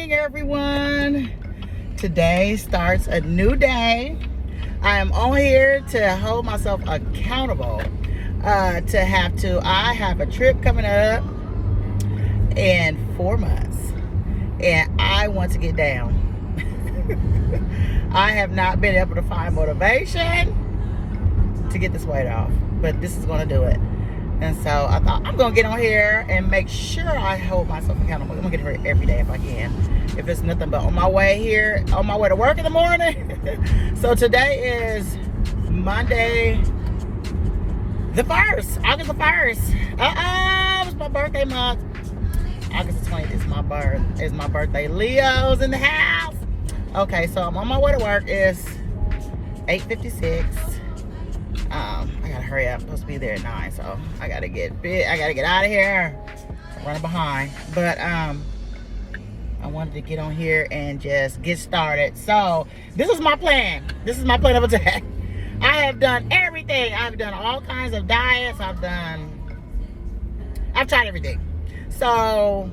morning, everyone. Today starts a new day. I am on here to hold myself accountable. I have a trip coming up in 4 months, and I want to get down. I have not been able to find motivation to get this weight off, but this is going to do it. And so I thought I'm going to get on here and make sure I hold myself accountable. I'm going to get here every day if I can. If it's nothing but on my way to work in the morning. So today is Monday the 1st, August the 1st. It's my birthday month. August the 20th is my birthday. Leo's in the house. Okay, so I'm on my way to work. It's 8:56. I gotta hurry up. I'm supposed to be there at 9, so I gotta get out of here. I'm running behind, but I wanted to get on here and just get started. So this is my plan. This is my plan of attack. I have done everything. I've done all kinds of diets. I've tried everything. So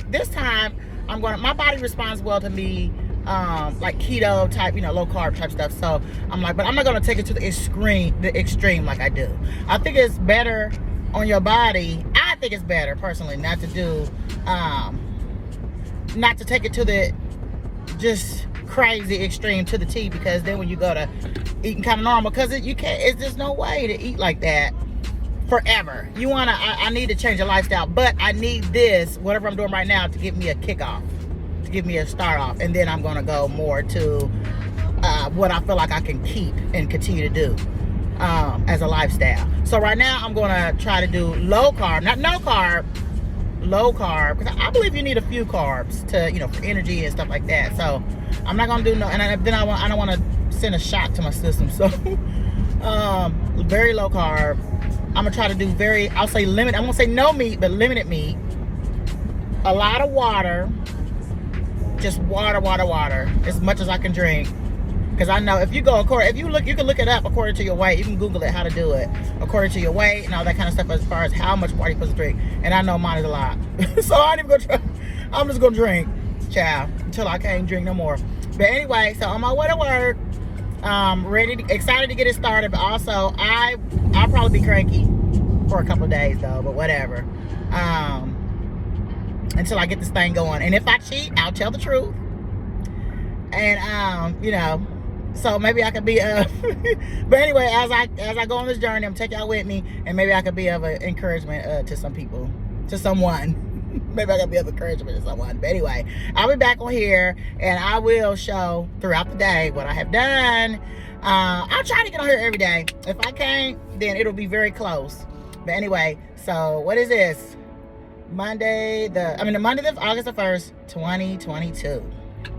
this time my body responds well to me. Like keto type, low carb type stuff. So I'm like, but I'm not gonna take it to the extreme like I do. I think it's better on your body. I think it's better personally not to take it to the just crazy extreme to the T, because then when you go to eating kind of normal, because it's just no way to eat like that forever. I need to change the lifestyle, but I need this, whatever I'm doing right now, to give me a kickoff, to give me a start off, and then I'm going to go more to what I feel like I can keep and continue to do as a lifestyle. So right now I'm going to try to do low carb, not no carb, low carb, because I believe you need a few carbs to, for energy and stuff like that. So I'm not going to do no, and I don't want to send a shot to my system. So very low carb. I'm going to try to do I'll say limit. I won't say no meat, but limited meat. A lot of water. Just water, as much as I can drink. Because I know if you can look it up according to your weight. You can Google it how to do it according to your weight and all that kind of stuff as far as how much water you're supposed to drink. And I know mine is a lot. So I ain't even gonna try. I'm just gonna drink, child, until I can't drink no more. But anyway, so on my way to work, excited to get it started. But also I'll probably be cranky for a couple of days though, but whatever. Until I get this thing going. And if I cheat, I'll tell the truth. And so maybe I could be but anyway, as I go on this journey, I'm taking y'all with me, and maybe I could be of an encouragement to some people, to someone. Maybe I could be of encouragement to someone. But anyway, I'll be back on here, and I will show throughout the day what I have done. I'll try to get on here every day. If I can't, then it'll be very close. But anyway, so what is this? Monday the August the 1st, 2022.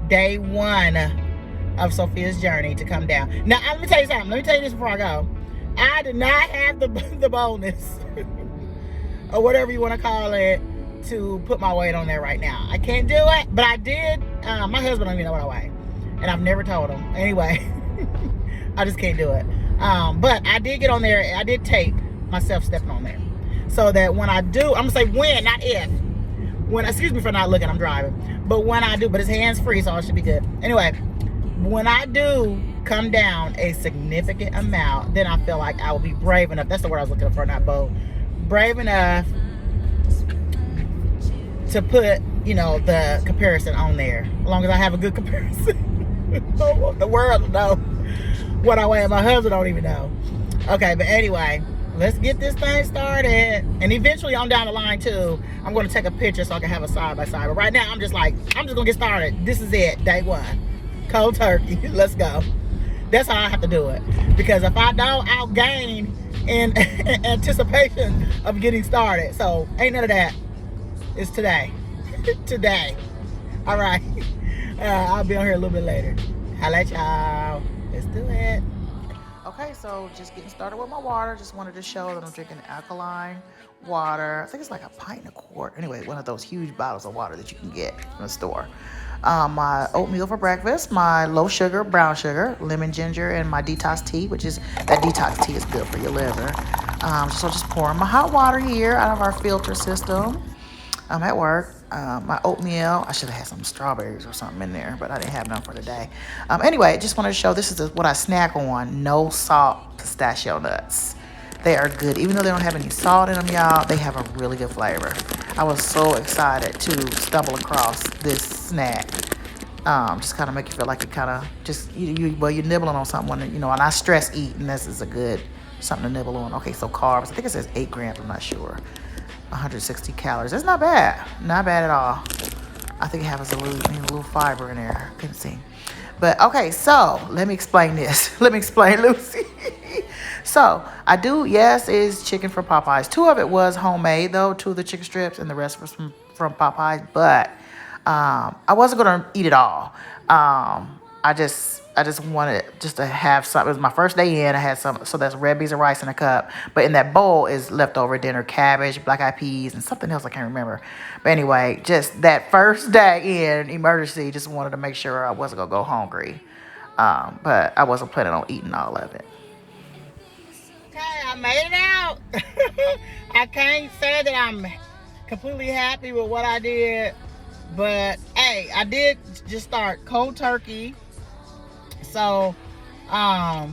Day 1 of Sophia's journey to come down. Now, let me tell you something. Let me tell you this before I go. I did not have the boldness or whatever you want to call it to put my weight on there right now. I can't do it, but I did. My husband don't even know what I weigh, and I've never told him. Anyway, I just can't do it. But I did get on there. I did tape myself stepping on there. So that when I do, I'm going to say when, not if. Excuse me for not looking, I'm driving. But when I do, but it's hands free, so it should be good. Anyway, when I do come down a significant amount, then I feel like I will be brave enough. That's the word I was looking for, not bold. Brave enough to put, the comparison on there. As long as I have a good comparison. I don't want the world to know what I weigh. My husband don't even know. Okay, but anyway. Let's get this thing started. And eventually on down the line too, I'm going to take a picture so I can have a side by side. But right now I'm just going to get started. This is it, day 1. Cold turkey. Let's go. That's how I have to do it. Because if I don't, I'll gain in anticipation of getting started. So ain't none of that. It's today. Today. All right. I'll be on here a little bit later. Holla at y'all. Let's do it. Okay, so just getting started with my water. Just wanted to show that I'm drinking alkaline water. I think it's like a pint and a quart. Anyway, one of those huge bottles of water that you can get from the store. My oatmeal for breakfast, my low sugar, brown sugar, lemon ginger, and my detox tea, that detox tea is good for your liver. So just pouring my hot water here out of our filter system. I'm at work. my oatmeal. I should have had some strawberries or something in there, but I didn't have none for today. Anyway, just wanted to show this is what I snack on. No salt pistachio nuts. They are good. Even though they don't have any salt in them, y'all, they have a really good flavor. I was so excited to stumble across this snack. Just kind of make you feel like it kind of just, well, you're nibbling on something, when, you know, and I stress eat, and this is a good something to nibble on. Okay, so carbs, I think it says 8 grams, I'm not sure. 160 calories. That's not bad. Not bad at all. I think it has a little fiber in there. Couldn't see. But okay, so let me explain this. Let me explain, Lucy. So I do, yes, it's chicken from Popeyes. 2 of it was homemade though, 2 of the chicken strips, and the rest was from Popeyes. But I wasn't gonna eat it all. I just wanted just to have something. It was my first day in. I had some, so that's red beans and rice in a cup. But in that bowl is leftover dinner cabbage, black eyed peas, and something else I can't remember. But anyway, just that first day in emergency, just wanted to make sure I wasn't gonna go hungry. But I wasn't planning on eating all of it. Okay, I made it out. I can't say that I'm completely happy with what I did, but hey, I did just start cold turkey. So, I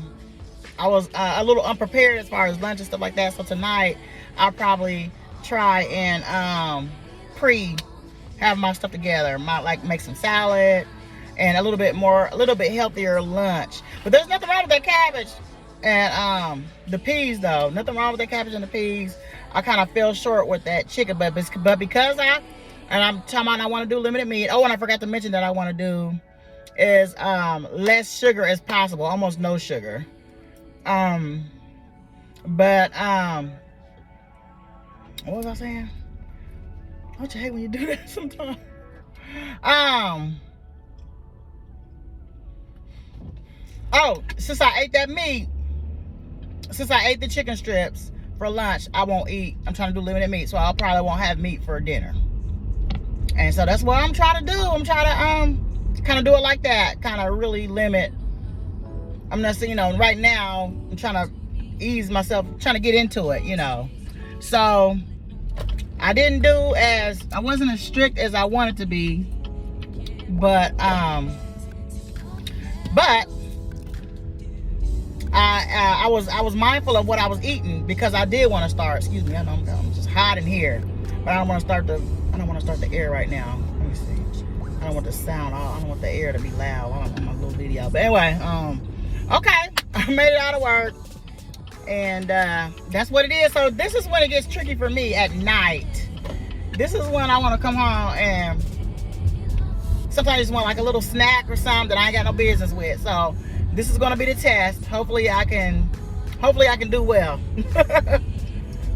was a little unprepared as far as lunch and stuff like that. So tonight, I'll probably try and have my stuff together. Might make some salad and a little bit healthier lunch. But there's nothing wrong with that cabbage and the peas though. Nothing wrong with that cabbage and the peas. I kind of fell short with that chicken, but because I'm talking about I want to do limited meat. Oh, and I forgot to mention that I want to do is less sugar as possible, almost no sugar. But what was I saying? Don't you hate when you do that sometimes? Oh, since I ate that meat, since I ate the chicken strips for lunch, I won't eat. I'm trying to do limited meat, so I probably won't have meat for dinner. And so that's what I'm trying to do. I'm trying to kind of do it like that, kind of really limit. I'm not saying, right now I'm trying to ease myself, trying to get into it, So I wasn't as strict as I wanted to be, but I was mindful of what I was eating because I did want to start. Excuse me, I know I'm just hot in here, but I don't want to start the air right now. Let me see. I don't want the sound. I don't want the air to be loud. I don't want my little video. But anyway, okay, I made it out of work, and that's what it is. So this is when it gets tricky for me at night. This is when I want to come home and sometimes I just want like a little snack or something that I ain't got no business with. So this is gonna be the test. Hopefully I can do well.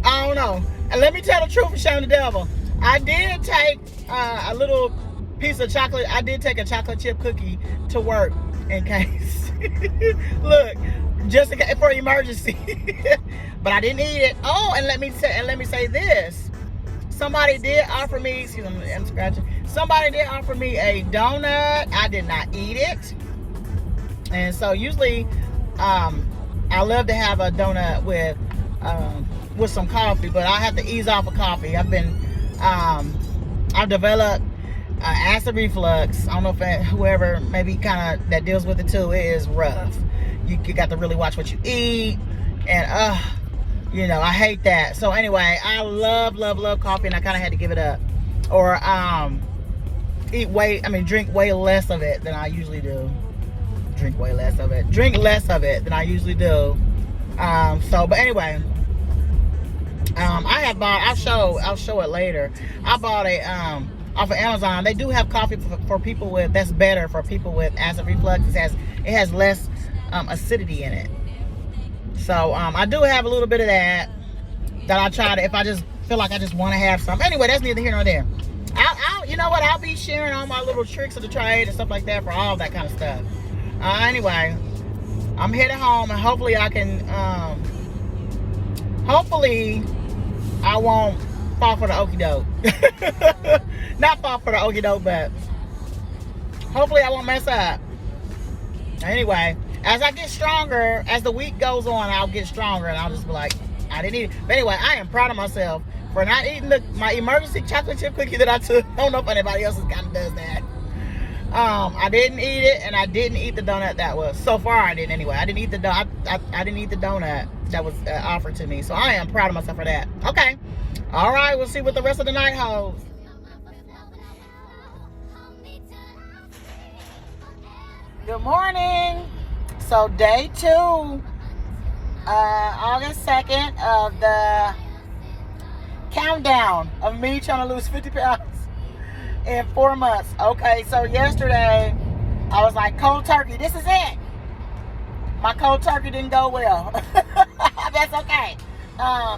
I don't know. And let me tell the truth and shame the devil. I did take a little piece of chocolate. I did take a chocolate chip cookie to work in case. Look, just in case, for emergency. But I didn't eat it. Oh, and let me say this. Somebody did offer me. Excuse me, I'm scratching. Somebody did offer me a donut. I did not eat it. And so usually, I love to have a donut with some coffee, but I have to ease off of coffee. I've developed acid reflux. I don't know if whoever maybe kind of that deals with it too. It is rough. You got to really watch what you eat, and I hate that. So anyway, I love coffee, and I kind of had to give it up, or drink way less of it than I usually do. Drink less of it than I usually do. But anyway, I'll show it later. I bought it off of Amazon. They do have coffee for people with, that's better for people with acid reflux. It has less acidity in it. So I do have a little bit of that I try to, if I just feel like I just want to have some. Anyway, that's neither here nor there. I'll be sharing all my little tricks of the trade and stuff like that for all that kind of stuff. Anyway, I'm heading home, and hopefully I can, hopefully I won't fall for the okie doke. Not fall for the okie doke, but hopefully I won't mess up. Anyway, as I get stronger, as the week goes on, I'll get stronger, and I'll just be like, I didn't eat it. But anyway, I am proud of myself for not eating my emergency chocolate chip cookie that I took. I don't know if anybody else kind of does that. I didn't eat it, and I didn't eat the donut that was, so far I didn't anyway. I didn't eat the donut that was offered to me. So I am proud of myself for that. Okay. All right, we'll see what the rest of the night holds. Good morning. So day 2, August 2nd of the countdown of me trying to lose 50 pounds in 4 months. Okay, so yesterday I was like, cold turkey, this is it. My cold turkey didn't go well. That's okay.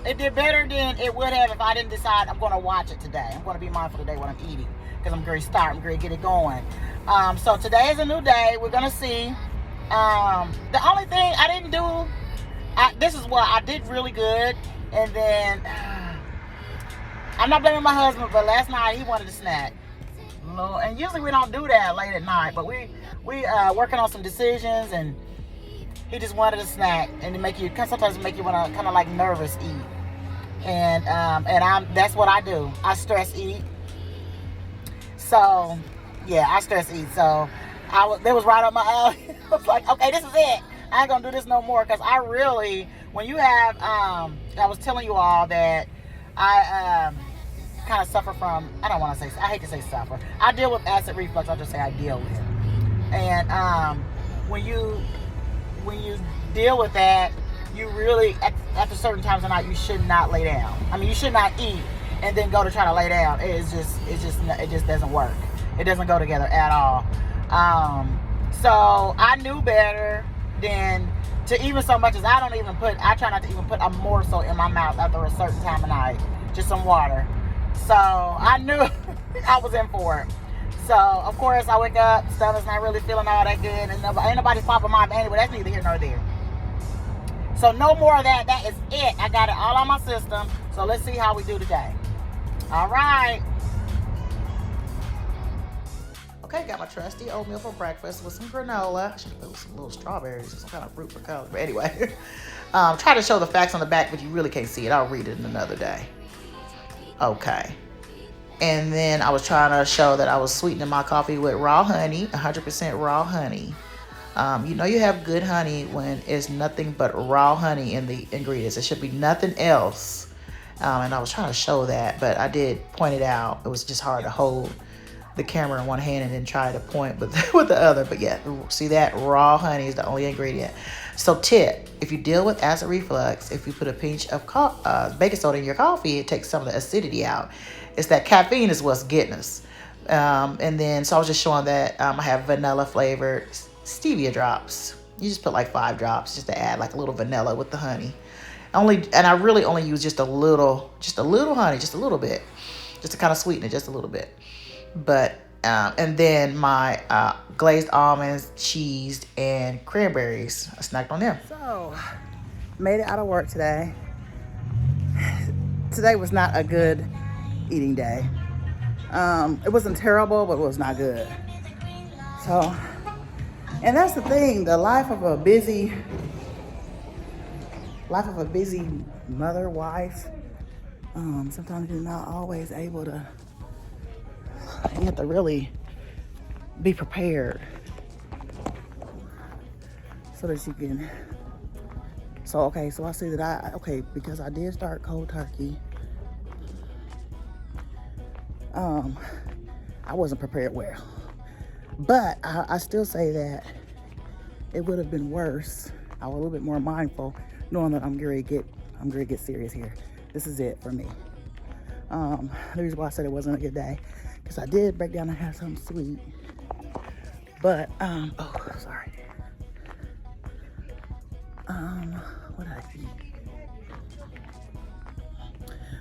It did better than it would have if I didn't decide I'm going to watch it today. I'm going to be mindful today what I'm eating because I'm going to start. I'm going to get it going. So today is a new day. We're going to see. The only thing I didn't do, this is what I did really good. And then, I'm not blaming my husband, but last night he wanted a snack. And usually we don't do that late at night, but we working on some decisions, and he just wanted a snack, and sometimes make you want to kind of like nervous eat, and that's what I do. I stress eat. So yeah, I stress eat. So that was right up my alley. I was like, okay, this is it. I ain't gonna do this no more, because I really, when you have I was telling you all that I kind of suffer from, I hate to say suffer. I deal with acid reflux. I'll just say I deal with it. And when you deal with that, you really, after certain times of night, you should not lay down. I mean, you should not eat and then go to try to lay down. It just doesn't work. It doesn't go together at all. So I knew better than to, even so much as I try not to even put a morsel in my mouth after a certain time of night. Just some water. So I knew I was in for it. So of course I wake up, stomach's not really feeling all that good, and ain't nobody popping mine. Anyway, that's neither here nor there. So no more of that. That is it. I got it all on my system. So let's see how we do today. All right. Okay, got my trusty oatmeal for breakfast with some granola. I should have put some little strawberries or some kind of fruit for color. But anyway, try to show the facts on the back, but you really can't see it. I'll read it in another day. Okay. And then I was trying to show that I was sweetening my coffee with raw honey, 100% raw honey. You have good honey when it's nothing but raw honey in the ingredients. It should be nothing else. And I was trying to show that, but I did point it out. It was just hard to hold the camera in one hand and then try to point with the other. But yeah, see that? Raw honey is the only ingredient. So tip, if you deal with acid reflux, if you put a pinch of baking soda in your coffee, it takes some of the acidity out. It's that caffeine is what's getting us. And then, so I was just showing that I have vanilla flavored stevia drops. You just put like 5 drops just to add like a little vanilla with the honey. And I really only use just a little honey, just a little bit, just to kind of sweeten it just a little bit. But and then my glazed almonds, cheese, and cranberries. I snacked on them. So, made it out of work today. Today was not a good eating day. It wasn't terrible, but it was not good. So, and that's the thing, the life of a busy mother, wife. Sometimes you're not always able to. You have to really be prepared so that you can. So I see that because I did start cold turkey. I wasn't prepared well, but I still say that it would have been worse. I was a little bit more mindful, knowing that I'm going to get serious here. This is it for me. The reason why I said it wasn't a good day, because I did break down and have something sweet. But sorry. What did I eat?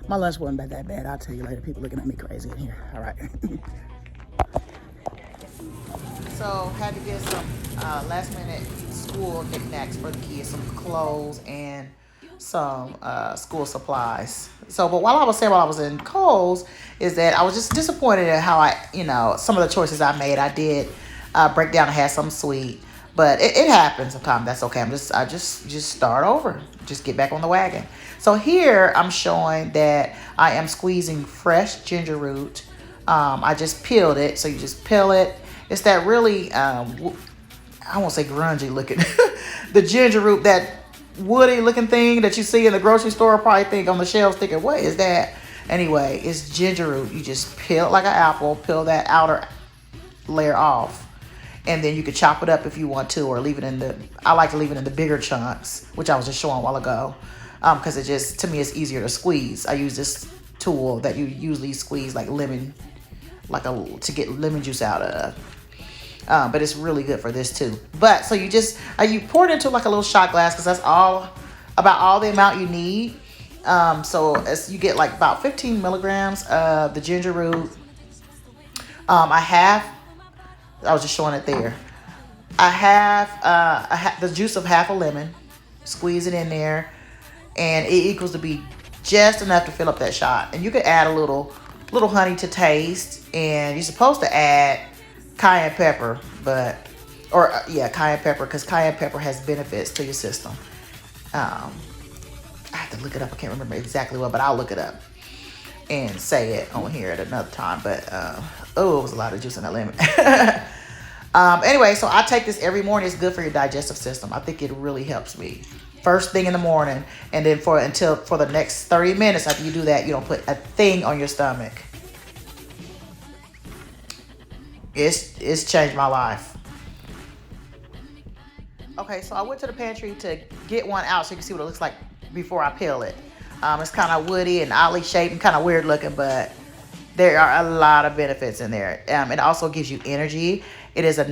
My lunch wasn't that bad. I'll tell you later. People looking at me crazy in here. All right. So had to get some last minute school knickknacks for the kids, some clothes and some school supplies. So, but while I was in Kohl's, is that I was just disappointed at how some of the choices I made. I did break down and have some sweet, But it happens sometimes. That's okay. I just start over. Just get back on the wagon. So here I'm showing that I am squeezing fresh ginger root. I just peeled it. So you just peel it. It's that really, I won't say grungy looking, the ginger root, that woody looking thing that you see in the grocery store. Probably think on the shelves thinking, what is that? Anyway, it's ginger root. You just peel it like an apple, peel that outer layer off. And then you could chop it up if you want to, or leave it in the, I like to leave it in the bigger chunks, which I was just showing a while ago. Because it just, to me, it's easier to squeeze. I use this tool that you usually squeeze like lemon, to get lemon juice out of. But it's really good for this too. But so you just, you pour it into like a little shot glass, because that's about all the amount you need. So as you get like about 15 milligrams of the ginger root. I was just showing it there. I have the juice of half a lemon. Squeeze it in there, and it equals to be just enough to fill up that shot. And you can add a little honey to taste, and you're supposed to add cayenne pepper, cayenne pepper, because cayenne pepper has benefits to your system. I have to look it up. I can't remember exactly what, but I'll look it up and say it on here at another time. But it was a lot of juice in that lemon. Anyway, so I take this every morning. It's good for your digestive system. I think it really helps me first thing in the morning, and then for the next 30 minutes after you do that, you don't put a thing on your stomach. It's changed my life. Okay, so I went to the pantry to get one out so you can see what it looks like before I peel it. It's kind of woody and oddly shaped and kind of weird looking, but there are a lot of benefits in there. It also gives you energy. It is a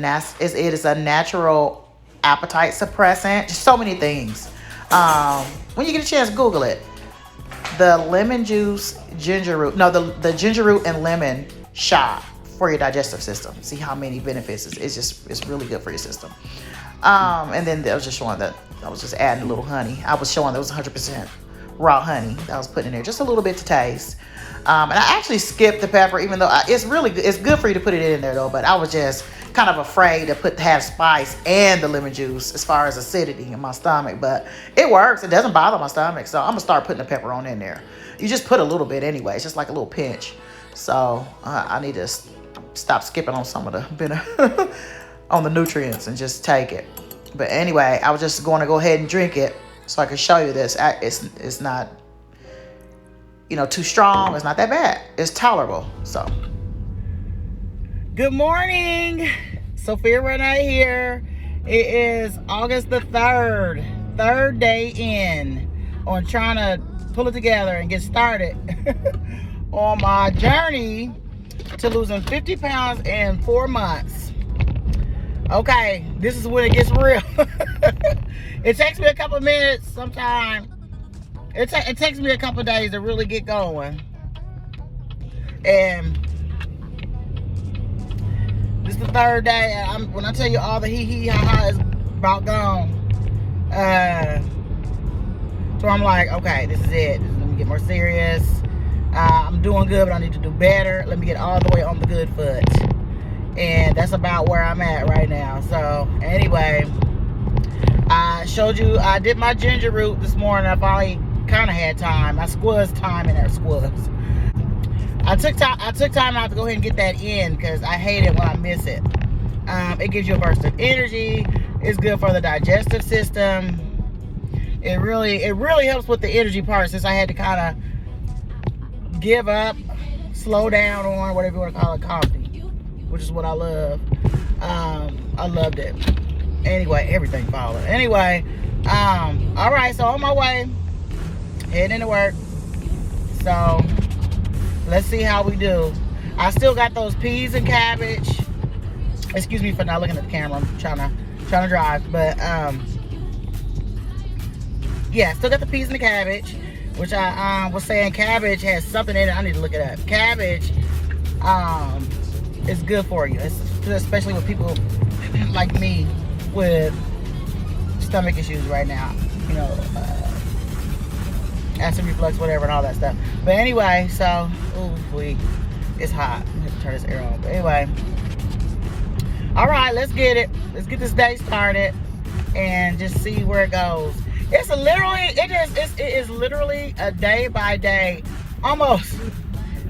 natural appetite suppressant. Just so many things. When you get a chance, Google it. The lemon juice, ginger root. No, the ginger root and lemon shot for your digestive system. See how many benefits. It's really good for your system. And then I was just showing that I was just adding a little honey. I was showing that was 100% raw honey that I was putting in there, just a little bit to taste. And I actually skipped the pepper, even though it's really good. It's good for you to put it in there though, but I was just kind of afraid to have spice and the lemon juice as far as acidity in my stomach, but it works. It doesn't bother my stomach, so I'm gonna start putting the pepper on in there. You just put a little bit anyway. It's just like a little pinch. So I need to stop skipping on some of the on the nutrients and just take it. But anyway, I was just going to go ahead and drink it so I can show you this. It's not, too strong. It's not that bad. It's tolerable. So, good morning. Sophia Renee here. It is August the 3rd. Third day in on trying to pull it together and get started on my journey to losing 50 pounds in 4 months. Okay, this is when it gets real. It takes me a couple minutes sometimes. It takes me a couple days to really get going. And this is the third day. When I tell you all the hee ha ha is about gone. So I'm like, okay, this is it. Let me get more serious. I'm doing good, but I need to do better. Let me get all the way on the good foot. And that's about where I'm at right now. So anyway, I showed you, I did my ginger root this morning. I finally kind of had time. I squeezed time in there, squeezed. I took time out to go ahead and get that in because I hate it when I miss it. It gives you a burst of energy. It's good for the digestive system. It really helps with the energy part, since I had to kind of give up, slow down on, whatever you want to call it, coffee, which is what I love. I loved it. Anyway, everything followed. Anyway, all right, so on my way, heading into work. So let's see how we do. I still got those peas and cabbage. Excuse me for not looking at the camera. I'm trying to drive, but yeah, still got the peas and the cabbage, which I was saying cabbage has something in it. I need to look it up. Cabbage is good for you, especially with people like me with stomach issues right now. Acid reflux, whatever, and all that stuff. But anyway, so it's hot. I have to turn this air on. But anyway, All right, let's get it. Let's get this day started and just see where it goes. It's it is literally a day by day, almost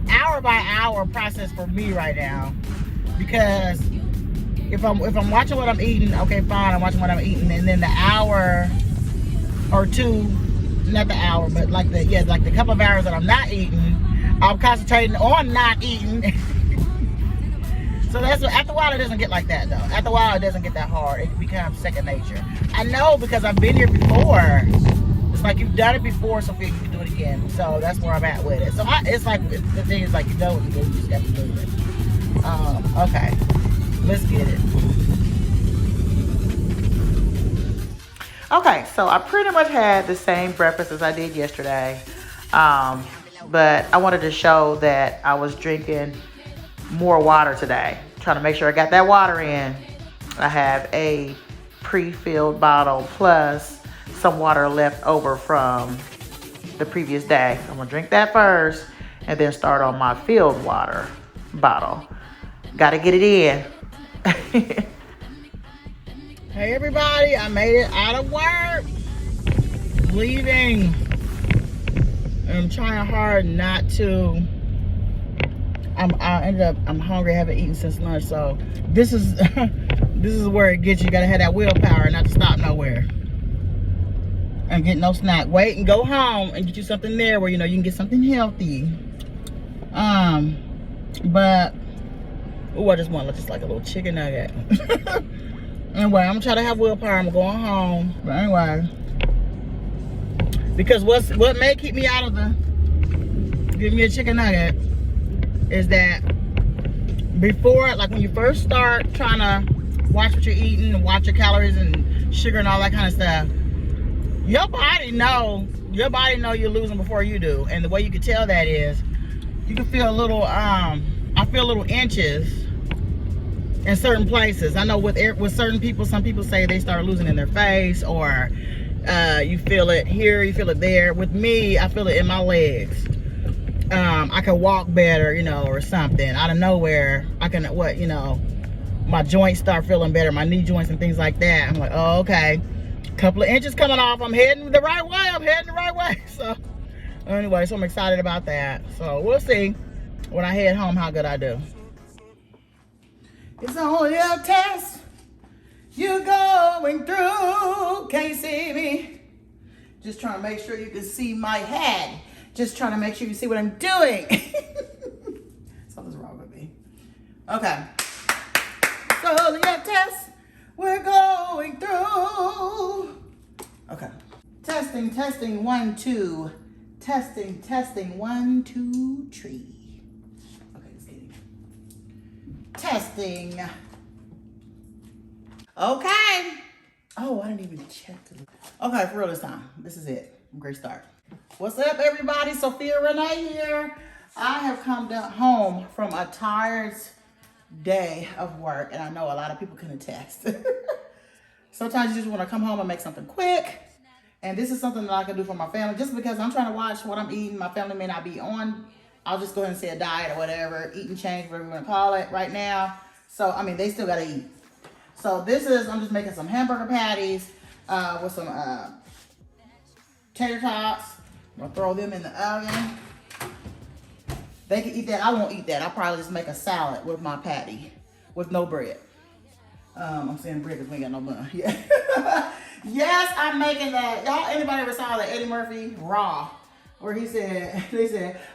hour by hour process for me right now. Because if I'm watching what I'm eating, okay, fine, I'm watching what I'm eating, and then the hour or two, not the hour, but like the couple of hours that I'm not eating, I'm concentrating on not eating. So that's what, after a while it doesn't get like that though. After a while it doesn't get that hard. It becomes second nature. I know because I've been here before. It's like you've done it before, Sophia, you can do it again. So that's where I'm at with it. So it's like, the thing is like, you know what you do, you just got to do it. Okay, let's get it. Okay, so I pretty much had the same breakfast as I did yesterday. But I wanted to show that I was drinking more water today. Trying to make sure I got that water in. I have a pre-filled bottle plus some water left over from the previous day. I'm gonna drink that first and then start on my filled water bottle. Gotta get it in. Hey everybody, I made it out of work. Leaving. And I'm trying hard not to. I'm hungry. I haven't eaten since lunch, so this is this is where it gets you. You gotta have that willpower not to stop nowhere and get no snack. Wait and go home and get you something there where you know you can get something healthy. But I just want just like a little chicken nugget. Anyway, I'm gonna try to have willpower. I'm going home. But anyway, because what may keep me out of the give me a chicken nugget is that before, like when you first start trying to watch what you're eating and watch your calories and sugar and all that kind of stuff, your body know you're losing before you do. And the way you can tell that is you can feel a little I feel little inches in certain places. I know with certain people, some people say they start losing in their face, or you feel it here, you feel it there. With me, I feel it in my legs. I can walk better, you know, or something. Out of nowhere, I can, my joints start feeling better, my knee joints and things like that. I'm like, oh, okay. Couple of inches coming off. I'm heading the right way. So, anyway, so I'm excited about that. So, we'll see when I head home how good I do. It's only a test you're going through. Can't see me. Just trying to make sure you can see my head. Just trying to make sure you see what I'm doing. Something's wrong with me. Okay. So the test we're going through. Okay. Testing, 1, 2. Testing, 1, 2, 3. Okay, just kidding. Testing. Okay. Oh, I didn't even check. Okay, for real this time. This is it. Great start. What's up, everybody? Sophia Renee here. I have come home from a tired day of work, and I know a lot of people can attest. Sometimes you just want to come home and make something quick, and this is something that I can do for my family. Just because I'm trying to watch what I'm eating, my family may not be on. I'll just go ahead and say a diet or whatever, eat and change, whatever you want to call it right now. So, I mean, they still got to eat. So I'm just making some hamburger patties with some tater tots. I'm gonna throw them in the oven. They can eat that. I won't eat that. I'll probably just make a salad with my patty with no bread. I'm saying bread because we ain't got no bun. Yeah. Yes, I'm making that. Y'all, anybody ever saw that Eddie Murphy Raw? Where they said,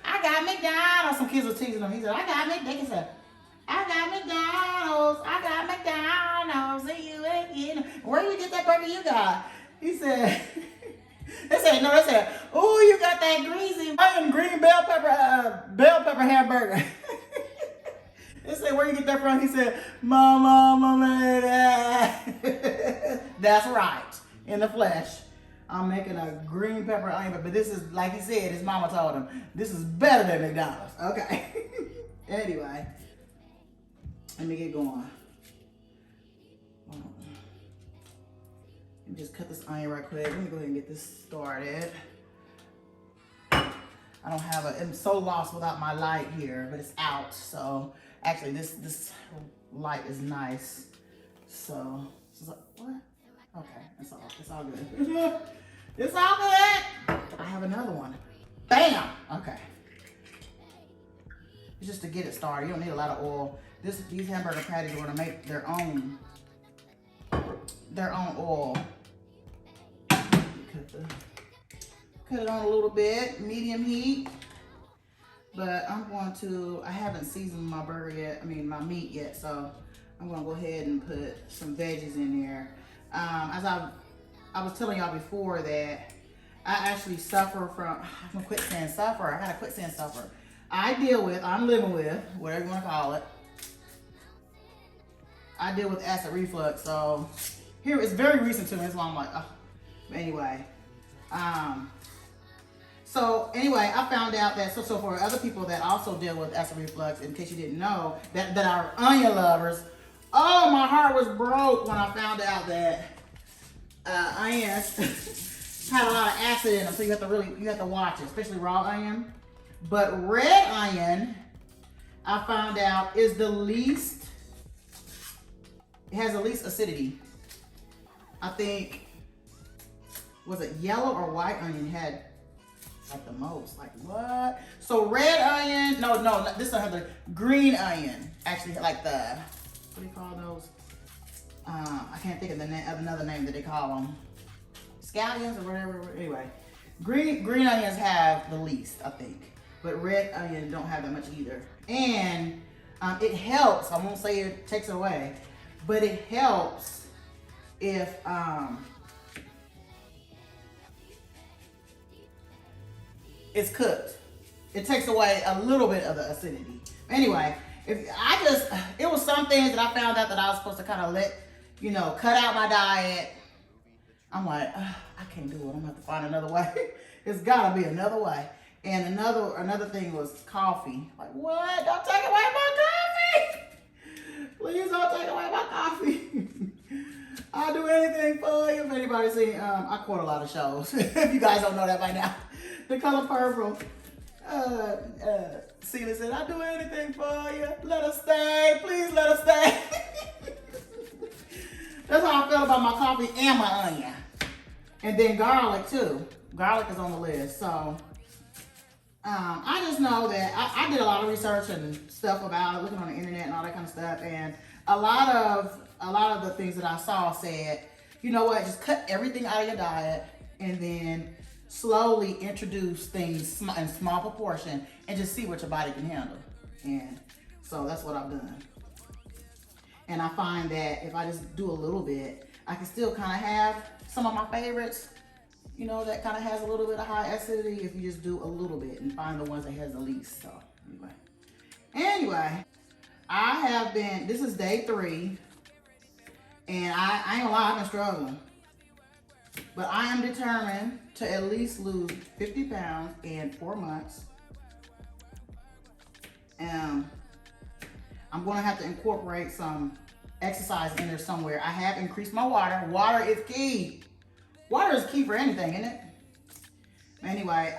I got McDonald's. Some kids were teasing him. He said, I got McDonald's. And you ain't, where you get that burger you got? He said, they said, oh, you got that greasy green bell pepper hamburger. They said, where you get that from? He said, my mama made that. That's right, in the flesh. I'm making a green pepper onion, but this is, like he said, his mama told him, this is better than McDonald's. Okay. Anyway, let me get going. Let me just cut this onion right quick. Let me go ahead and get this started. I don't have I'm so lost without my light here, but it's out. So actually this light is nice. So, what? Okay, it's all good. It's all good. I have another one. Bam! Okay. It's just to get it started. You don't need a lot of oil. These hamburger patties are gonna make their own oil. Cut it on a little bit, medium heat. But I haven't seasoned my burger yet, my meat yet, so I'm gonna go ahead and put some veggies in there. As I was telling y'all before that I actually suffer from, I'm gonna quit saying suffer, I gotta quit saying suffer. I'm living with, whatever you wanna call it. I deal with acid reflux, so here, it's very recent to me, so I'm like, oh. Anyway, I found out that, so for other people that also deal with acid reflux, in case you didn't know, that are onion lovers, oh, my heart was broke when I found out that onions had a lot of acid in them, so you have to watch it, especially raw onion. But red onion, I found out, is it has the least acidity. I think, was it yellow or white onion had like the most? Like what? So red onion, no, this one has the green onion. Actually, like what do you call those? I can't think of another name that they call them. Scallions or whatever. Anyway, green onions have the least, I think, but red onion don't have that much either. And it helps. I won't say it takes it away, but it helps if it's cooked. It takes away a little bit of the acidity. Anyway, it was some things that I found out that I was supposed to kind of let, cut out my diet. I'm like, I can't do it. I'm gonna have to find another way. It's gotta be another way. And another thing was coffee. Like, what? Don't take away my coffee! Please don't take away my coffee. I'll do anything for you. If anybody's seen, I quote a lot of shows. If you guys don't know that by now. The Color Purple. Celia said, I'll do anything for you. Let us stay. Please let us stay. That's how I felt about my coffee and my onion. And then garlic too. Garlic is on the list. So I just know that I did a lot of research and stuff about it, looking on the internet and all that kind of stuff. And a lot of the things that I saw said, you know what, just cut everything out of your diet and then slowly introduce things in small proportion and just see what your body can handle. And so that's what I've done. And I find that if I just do a little bit, I can still kind of have some of my favorites, that kind of has a little bit of high acidity if you just do a little bit and find the ones that has the least. So anyway, this is day 3, and I ain't gonna lie, I've been struggling. But I am determined to at least lose 50 pounds in 4 months. I'm gonna have to incorporate some exercise in there somewhere. I have increased my water. Water is key. Water is key for anything, isn't it? Anyway,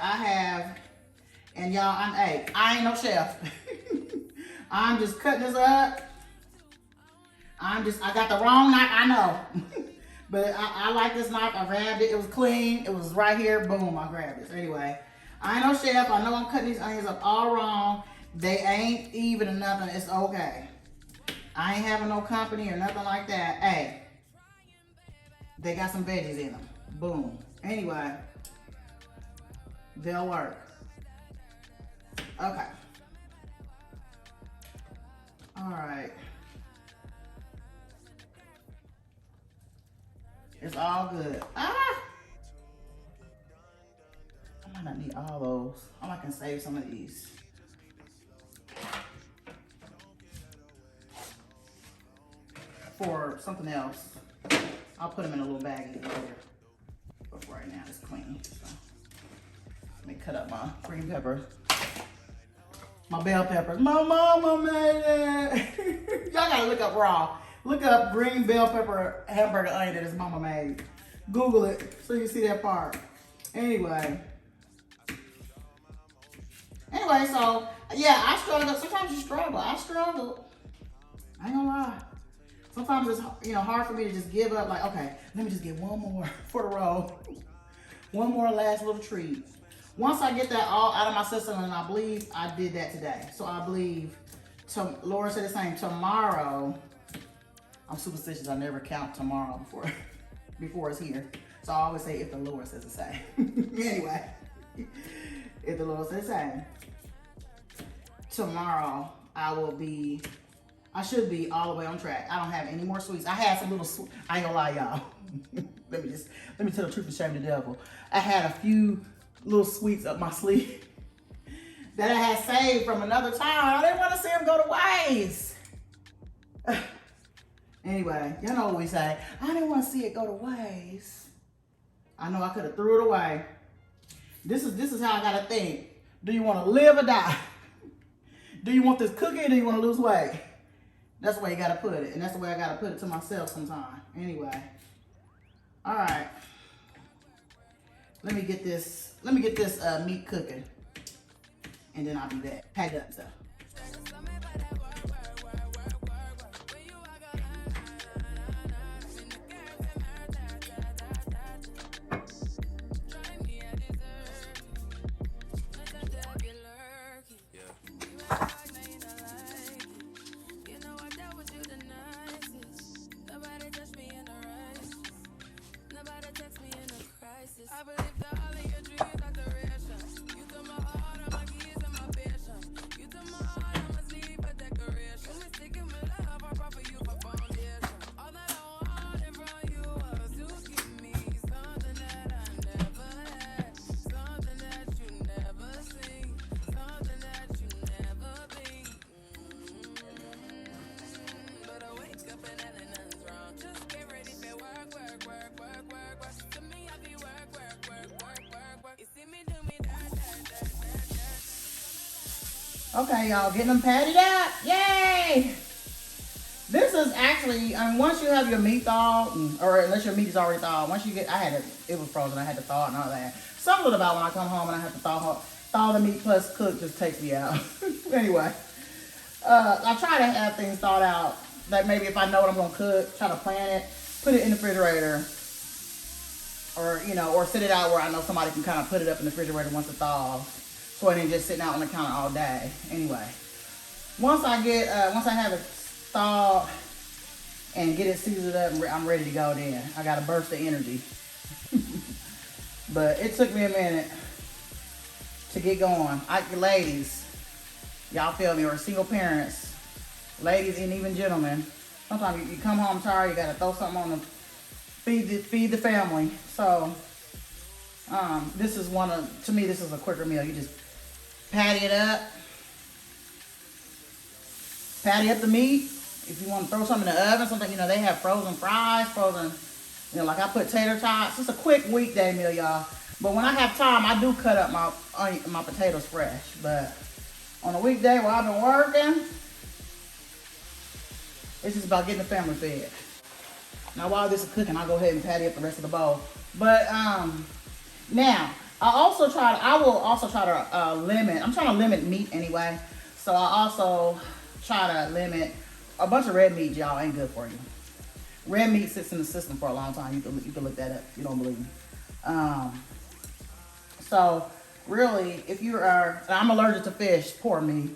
and y'all, I ain't no chef. I'm just cutting this up. I got the wrong knife, I know. But I like this knife. I grabbed it. It was clean. It was right here. Boom, I grabbed it. So anyway, I ain't no chef. I know I'm cutting these onions up all wrong. They ain't even or nothing. It's okay. I ain't having no company or nothing like that. Hey, they got some veggies in them. Boom. Anyway, they'll work. Okay. All right. It's all good. I might not need all those. I might can save some of these. For something else. I'll put them in a little baggie later. But right now it's clean. So let me cut up my green peppers. My bell peppers. My mama made it. Y'all gotta look up raw. Look up green bell pepper hamburger onion that his mama made. Google it so you see that part. Anyway, so yeah, I struggle. Sometimes you struggle. I struggle. I ain't gonna lie. Sometimes it's, you know, hard for me to just give up. Like, okay, let me just get one more for the road. One more last little treat. Once I get that all out of my system, and I believe I did that today. So I believe, Laura said the same, tomorrow, I'm superstitious, I never count tomorrow before it's here. So I always say if the Lord says the same. Anyway, if the Lord says the same, tomorrow I should be all the way on track. I don't have any more sweets. I had some little, I ain't gonna lie, y'all. let me tell the truth and shame the devil. I had a few little sweets up my sleeve that I had saved from another time. I didn't want to see them go to waste. Anyway, y'all know what we say. I didn't want to see it go to waste. I know I could have threw it away. This is how I gotta think. Do you want to live or die? Do you want this cookie or do you want to lose weight? That's the way you gotta put it, and that's the way I gotta put it to myself sometimes. Anyway, all right. Let me get this meat cooking, and then I'll be back. Pack it up, so. I believe that all of your dreams are duration. You took my heart, all my keys, and my passion. You took my heart, I must leave a decoration. You mistaken my love, I brought for you for foundation. All that I wanted from you was to give me something that I never had, something that you never seen, something that you never been. But I wake up and nothing's wrong. Just get ready for work, work, work, work, work, work. To me, I be work. You see me do me that. Okay, y'all, getting them patted up. Yay! This is actually, I mean, once you have your meat thawed, or unless your meat is already thawed, once you get, it was frozen, I had to thaw it and all that. Something about when I come home and I have to thaw the meat plus cook just takes me out. Anyway, I try to have things thawed out, like maybe if I know what I'm gonna cook, try to plan it, put it in the refrigerator, or, you know, or sit it out where I know somebody can kind of put it up in the refrigerator once it thaws, so it ain't just sitting out on the counter all day. Anyway, once I have it thawed and get it seasoned up, I'm ready to go then. I got a burst of energy. But it took me a minute to get going. Ladies, y'all feel me, or single parents, ladies and even gentlemen, sometimes you come home tired, you gotta throw something on the feed the family. So this is to me this is a quicker meal. You just patty up the meat. If you want to throw something in the oven, something, you know, they have frozen fries, you know, like I put tater tots. It's a quick weekday meal, y'all. But when I have time, I do cut up my potatoes fresh. But on a weekday while I've been working, it's just about getting the family fed. Now, while this is cooking, I'll go ahead and patty up the rest of the bowl. But now, I will also try to limit. I'm trying to limit meat anyway. So I also try to limit a bunch of red meat. Y'all ain't good for you. Red meat sits in the system for a long time. You can look that up. You don't believe me. So really, if you are, and I'm allergic to fish. Poor me.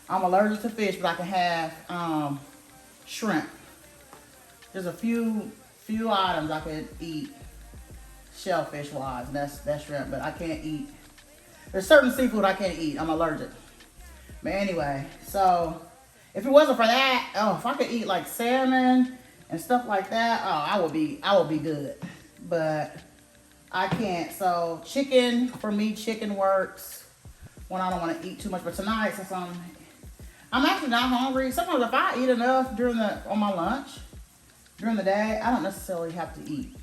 I'm allergic to fish, but I can have shrimp. There's a few items I could eat shellfish wise, and that's shrimp, but I can't eat. There's certain seafood I can't eat. I'm allergic. But anyway, so if it wasn't for that, if I could eat like salmon and stuff like that, I would be good. But I can't. So chicken, for me, chicken works when I don't want to eat too much. But tonight, since I'm actually not hungry, sometimes if I eat enough on my lunch, during the day, I don't necessarily have to eat.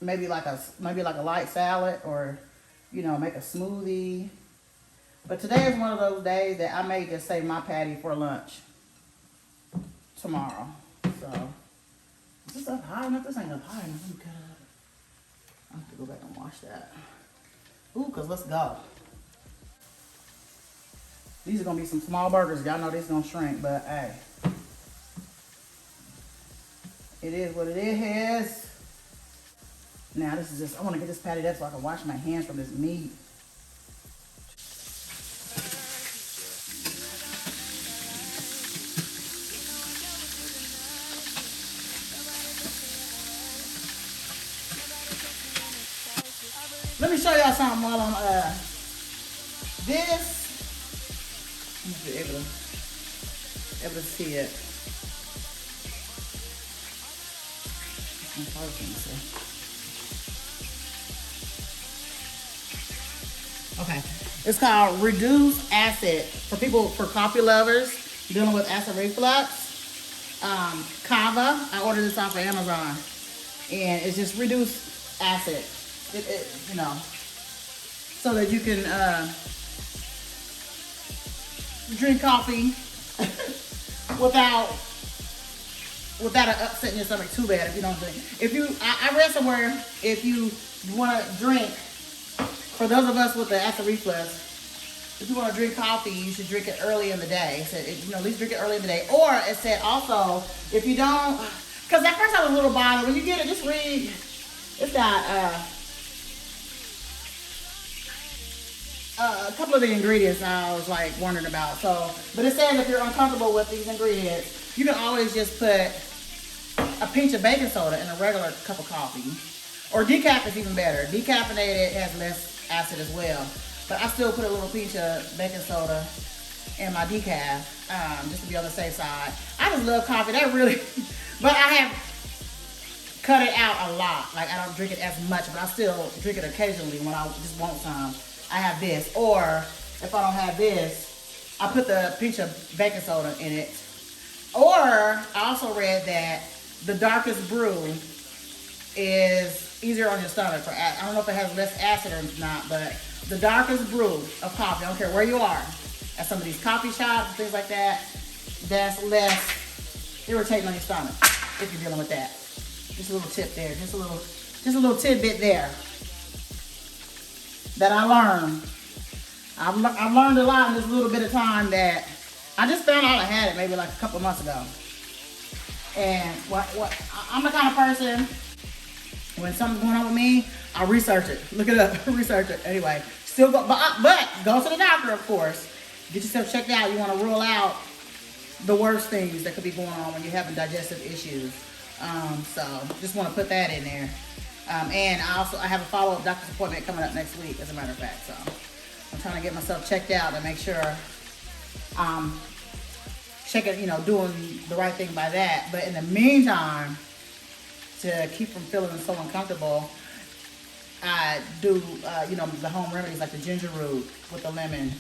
Maybe like a light salad, or, you know, make a smoothie. But today is one of those days that I may just save my patty for lunch tomorrow. So, is this up high enough? This ain't up high enough. Let me cut it up. I have to go back and wash that. Ooh, cause let's go. These are gonna be some small burgers. Y'all know this is gonna shrink, but hey. it is what it is. Now this is just, I want to get this patted up so I can wash my hands from this meat. Let me show y'all something while I'm this. You should be able to see it. Okay, it's called reduced acid for people, for coffee lovers dealing with acid reflux. Kava, I ordered this off of Amazon, and it's just reduced acid. You know, so that you can drink coffee without it upsetting your stomach too bad if you don't drink. If you, I read somewhere, if you want to drink, for those of us with the acid reflux, if you want to drink coffee, you should drink it early in the day. It said, you know, at least drink it early in the day. Or it said also, if you don't, because at first I was a little bothered. When you get it, just read. It's got a couple of the ingredients I was like wondering about. So, but it says if you're uncomfortable with these ingredients, you can always just put a pinch of baking soda in a regular cup of coffee. Or decaf is even better. Decaffeinated has less acid as well. But I still put a little pinch of baking soda in my decaf, just to be on the safe side. I just love coffee. That really, but I have cut it out a lot. Like I don't drink it as much, but I still drink it occasionally when I just want some. I have this, or if I don't have this, I put the pinch of baking soda in it. Or I also read that the darkest brew is easier on your stomach. I don't know if it has less acid or not, but the darkest brew of coffee, I don't care where you are, at some of these coffee shops, things like that, that's less irritating on your stomach if you're dealing with that. Just a little tip there, just a little tidbit there that I learned. I've learned a lot in this little bit of time that I just found out I had it maybe like a couple months ago. And I'm the kind of person, when something's going on with me, I research it, look it up, research it. Anyway, still go, but go to the doctor, of course. Get yourself checked out. You want to rule out the worst things that could be going on when you're having digestive issues. So just want to put that in there. And I have a follow-up doctor's appointment coming up next week, as a matter of fact. So I'm trying to get myself checked out and make sure checking, doing the right thing by that. But in the meantime, to keep from feeling so uncomfortable, I do, the home remedies like the ginger root with the lemon,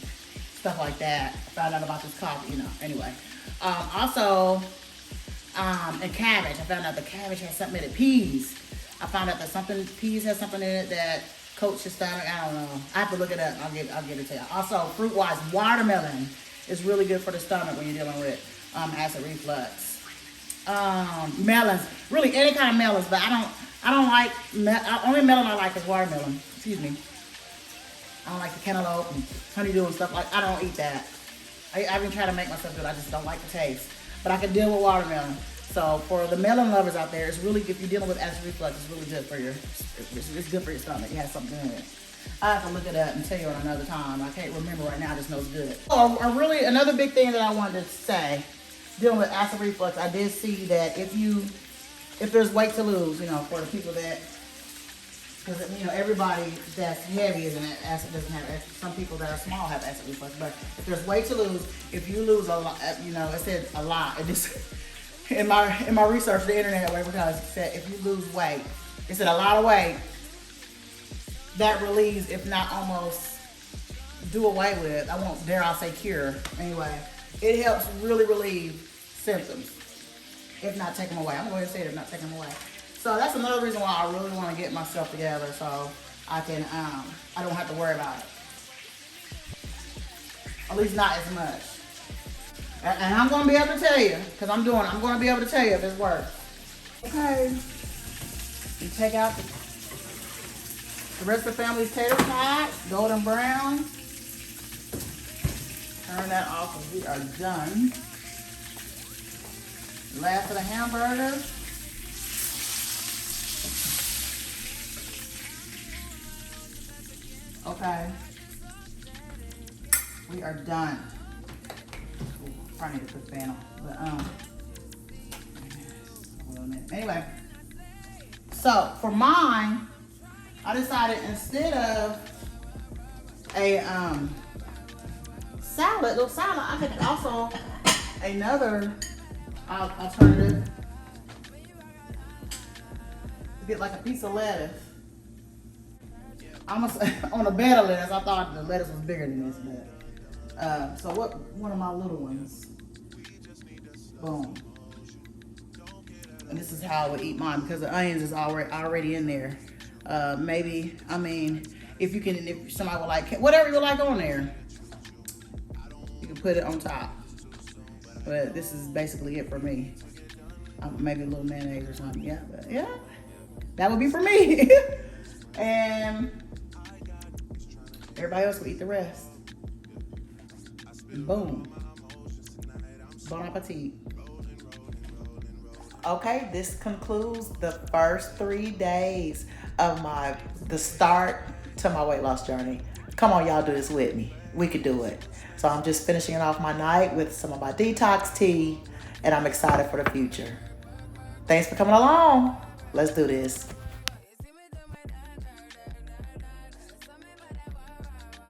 stuff like that. I found out about this coffee, anyway. Also, and cabbage. I found out the cabbage has something in it. Peas. I found out that peas has something in it that coats your stomach. I don't know. I have to look it up. I'll get it to you. Also, fruit-wise, watermelon is really good for the stomach when you're dealing with acid reflux. Melons, really any kind of melons, but I don't like, only melon I like is watermelon. Excuse me. I don't like the cantaloupe and honeydew and stuff like. I don't eat that. I've been trying to make myself do it. I just don't like the taste. But I can deal with watermelon. So for the melon lovers out there, it's really, if you're dealing with acid reflux, it's really good for it's good for your stomach. It has something in it. I have to look it up and tell you on another time. I can't remember right now. I just know it's good. Really, another big thing that I wanted to say, dealing with acid reflux, I did see that if there's weight to lose, for the people that, because everybody that's heavy isn't acid, doesn't have acid. Some people that are small have acid reflux, but if there's weight to lose, if you lose a lot, it said a lot. It just in my research, the internet, whatever, because it said if you lose weight, it said a lot of weight, that relieves, if not almost do away with, I won't dare I'll say cure. Anyway, it helps really relieve symptoms, if not take them away. I'm going to say it, if not take them away. So that's another reason why I really want to get myself together so I can, I don't have to worry about it. At least not as much. And I'm going to be able to tell you, because I'm going to be able to tell you if it works. Okay. You take out the rest of the family's tater tot, golden brown. Turn that off and we are done. Last of the hamburger. Okay. We are done. Ooh, probably need to put the fan on. But wait a minute. Anyway. So for mine, I decided instead of a little salad, I could also another alternative. Get like a piece of lettuce. Almost on a bed of lettuce. I thought the lettuce was bigger than this, but so what? One of my little ones. Boom. And this is how I would eat mine because the onions is already in there. Maybe, I mean, if somebody would like whatever you like on there, you can put it on top. But this is basically it for me. Maybe a little mayonnaise or something. Yeah, but yeah, that would be for me. And everybody else will eat the rest. Boom. Bon appetit. Okay, this concludes the first 3 days of the start to my weight loss journey. Come on, y'all, do this with me. We could do it. So I'm just finishing off my night with some of my detox tea, and I'm excited for the future. Thanks for coming along. Let's do this.